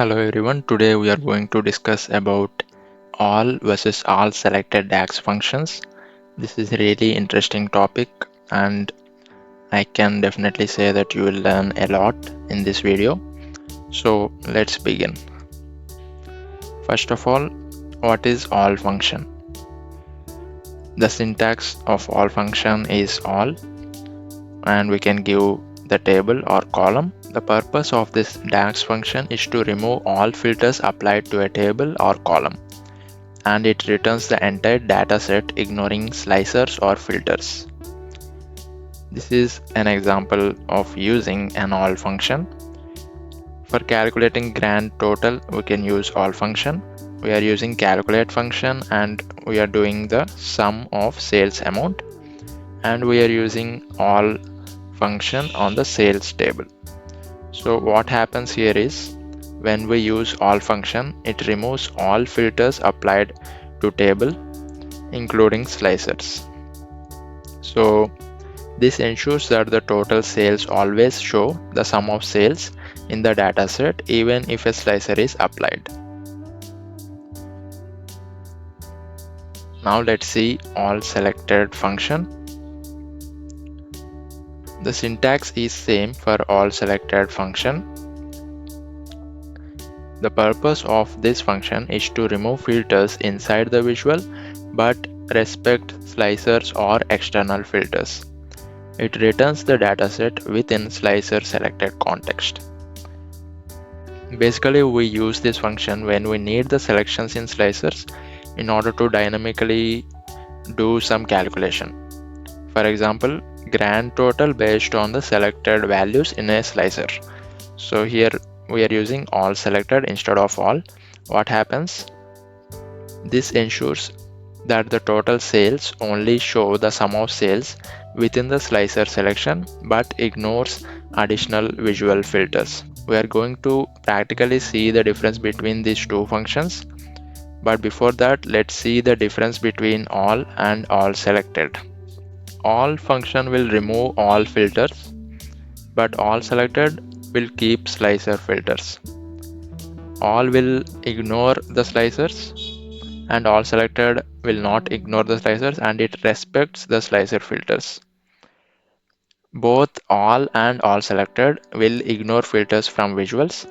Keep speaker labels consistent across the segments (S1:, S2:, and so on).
S1: Hello everyone, today we are going to discuss about all versus all selected DAX functions. This is a really interesting topic and I can definitely say that you will learn a lot in this video. So let's begin. First of all, what is all function? The syntax of all function is all, and we can give the table or column. The purpose of this DAX function is to remove all filters applied to a table or column, and it returns the entire data set ignoring slicers or filters. This is an example of using an all function. For calculating grand total, we can use all function. We are using calculate function and we are doing the sum of sales amount, and we are using all function on the sales table. So what happens here is, when we use all function, it removes all filters applied to table including slicers. So this ensures that the total sales always show the sum of sales in the dataset even if a slicer is applied. Now let's see all selected function. The syntax is same for all selected function. The purpose of this function is to remove filters inside the visual but respect slicers or external filters. It returns the dataset within slicer selected context. Basically, we use this function when we need the selections in slicers in order to dynamically do some calculation. For example, grand total based on the selected values in a slicer. So here we are using all selected instead of all. What happens? This ensures that the total sales only show the sum of sales within the slicer selection but ignores additional visual filters. We are going to practically see the difference between these two functions, but before that, let's see the difference between all and all selected. All function will remove all filters, but all selected will keep slicer filters. All will ignore the slicers and all selected will not ignore the slicers, and it respects the slicer filters. Both all and all selected will ignore filters from visuals,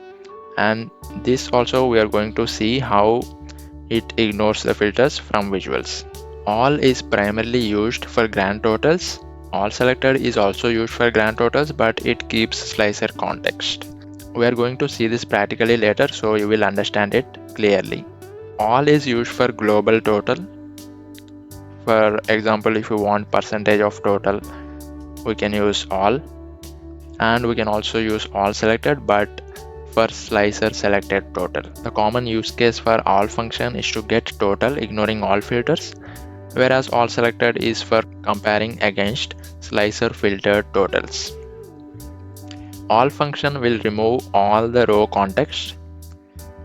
S1: and this also we are going to see how it ignores the filters from visuals. All is primarily used for grand totals. All selected is also used for grand totals, but it keeps slicer context. We are going to see this practically later, so you will understand it clearly. All is used for global total. For example, if you want percentage of total, we can use all, and we can also use all selected but for slicer selected total. The common use case for all function is to get total ignoring all filters, whereas all selected is for comparing against slicer filtered totals. All function will remove all the row context.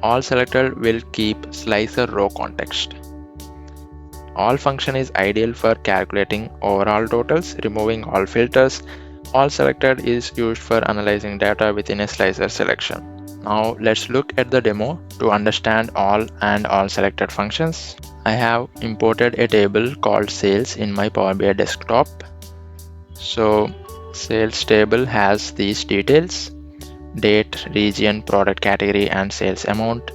S1: All selected will keep slicer row context. All function is ideal for calculating overall totals, removing all filters. All selected is used for analyzing data within a slicer selection. Now let's look at the demo to understand all and all selected functions. I have imported a table called sales in my Power BI desktop. So sales table has these details: date, region, product category, and sales amount.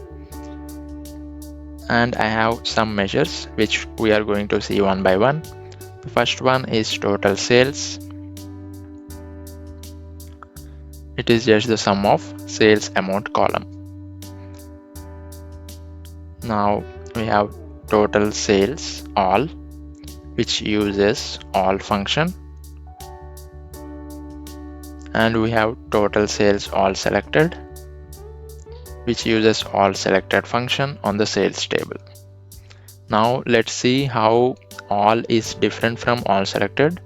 S1: And I have some measures which we are going to see one by one. The first one is total sales. It is just the sum of sales amount column. Now we have total sales all, which uses all function, and we have total sales all selected, which uses all selected function on the sales table. Now let's see how all is different from all selected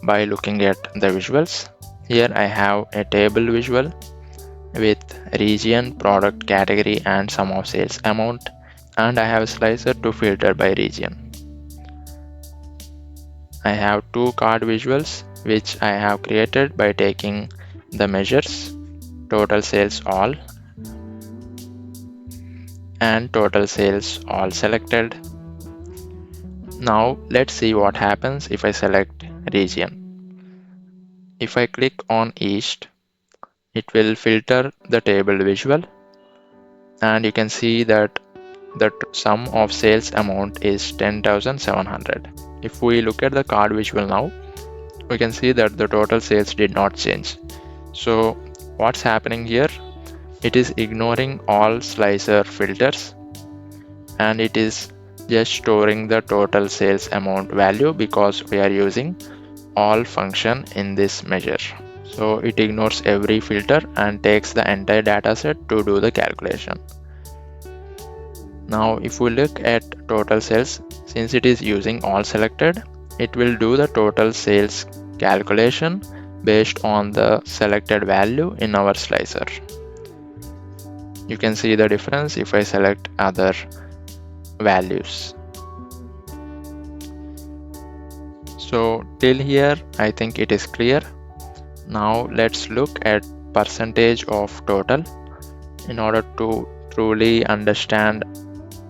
S1: by looking at the visuals. Here I have a table visual with region, product category, and sum of sales amount, and I have a slicer to filter by region. I have two card visuals which I have created by taking the measures total sales all and total sales all selected. Now let's see what happens if I select region. If I click on East, it will filter the table visual, and you can see that the sum of sales amount is 10,700. If we look at the card visual now, we can see that the total sales did not change. So what's happening here? It is ignoring all slicer filters, and it is just storing the total sales amount value because we are using all function in this measure. So it ignores every filter and takes the entire dataset to do the calculation. Now if we look at total sales, since it is using all selected, it will do the total sales calculation based on the selected value in our slicer. You can see the difference if I select other values. So till here I think it is clear. Now let's look at percentage of total in order to truly understand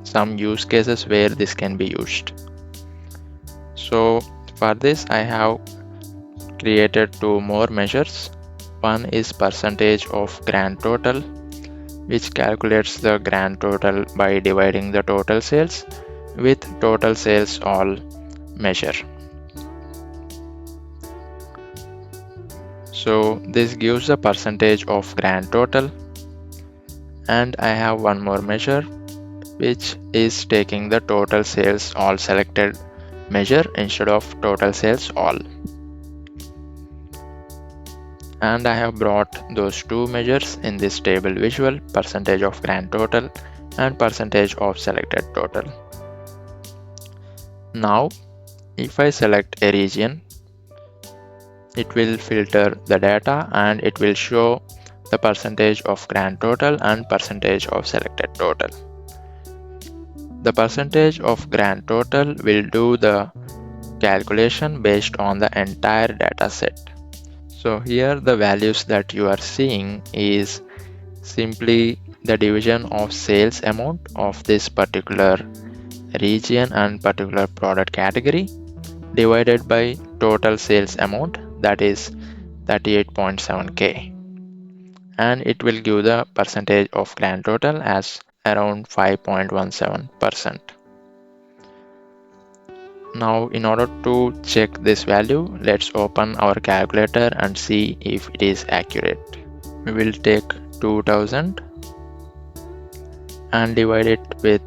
S1: some use cases where this can be used. So for this I have created two more measures. One is percentage of grand total, which calculates the grand total by dividing the total sales with total sales all measure. So this gives the percentage of grand total, and I have one more measure which is taking the total sales all selected measure instead of total sales all. And I have brought those two measures in this table visual, percentage of grand total and percentage of selected total. Now if I select a region, it will filter the data and it will show the percentage of grand total and percentage of selected total. The percentage of grand total will do the calculation based on the entire data set. So here the values that you are seeing is simply the division of sales amount of this particular region and particular product category divided by total sales amount, that is 38.7k, and it will give the percentage of grand total as around 5.17%. Now in order to check this value, let's open our calculator and see if it is accurate. We will take 2000 and divide it with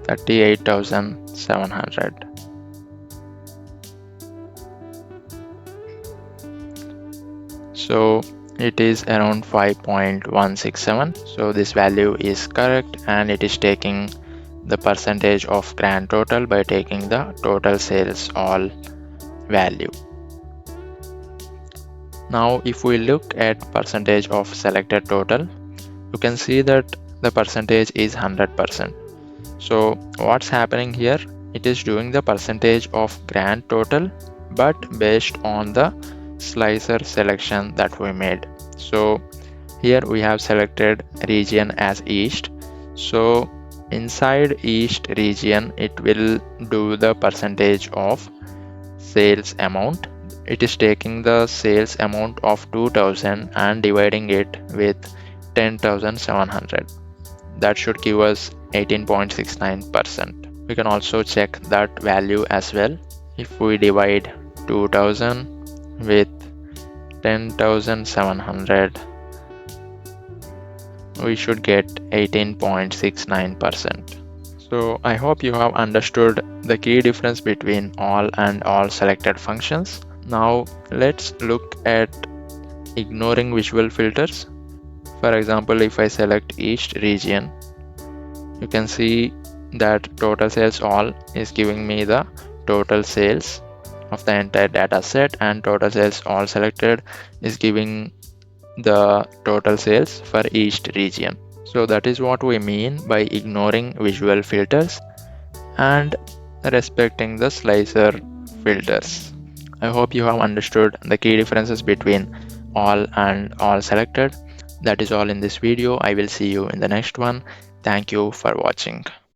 S1: 38,700. So it is around 5.167. So this value is correct, and it is taking the percentage of grand total by taking the total sales all value. Now if we look at percentage of selected total, you can see that the percentage is 100%. So what's happening here? It is doing the percentage of grand total but based on the slicer selection that we made. So here we have selected region as East. So inside East region, it will do the percentage of sales amount. It is taking the sales amount of 2000 and dividing it with 10,700. That should give us 18.69%. We can also check that value as well. If we divide 2000 with 10,700, we should get 18.69%. So I hope you have understood the key difference between all and all selected functions. Now let's look at ignoring visual filters. For example, if I select East region, you can see that total sales all is giving me the total sales of the entire data set, and total sales all selected is giving the total sales for East region. So that is what we mean by ignoring visual filters and respecting the slicer filters. I hope you have understood the key differences between all and all selected. That is all in this video. I will see you in the next one. Thank you for watching.